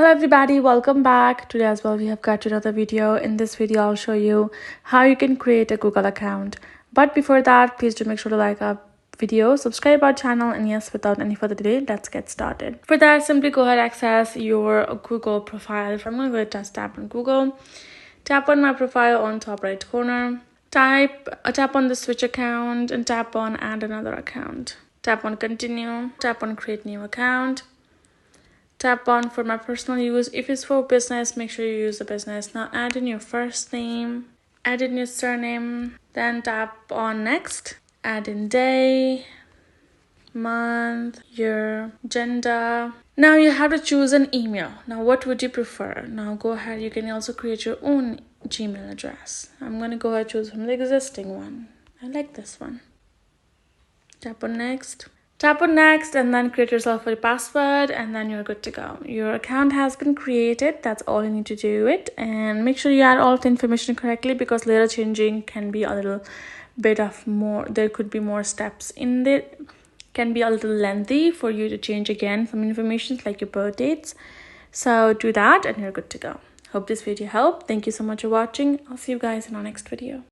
Hello everybody, welcome back. Today as well we have got another video. In this video I'll show you how you can create a Google account. But before that, please do make sure to like our video, subscribe our channel, and yes, without any further delay, let's get started. For that, simply go ahead and access your Google profile. I'm going to go just tap on Google, tap on my profile on top right corner, tap on the switch account and tap on add another account. Tap on continue, tap on create new account. Tap on for my personal use. If it's for business, make sure you use the business. Now add in your first name, add in your surname, then tap on next. Add in day, month, year, gender. Now you have to choose an email. Now what would you prefer? Now go ahead, you can also create your own Gmail address. I'm going to go ahead and choose from the existing one. I like this one. Tap on next. Tap on next and then create yourself a password and then you're good to go. Your account has been created. That's all you need to do it. And make sure you add all of the information correctly because later changing can be a little bit of more. There could be more steps in it. Can be a little lengthy for you to change again some information like your birth dates. So do that and you're good to go. Hope this video helped. Thank you so much for watching. I'll see you guys in our next video.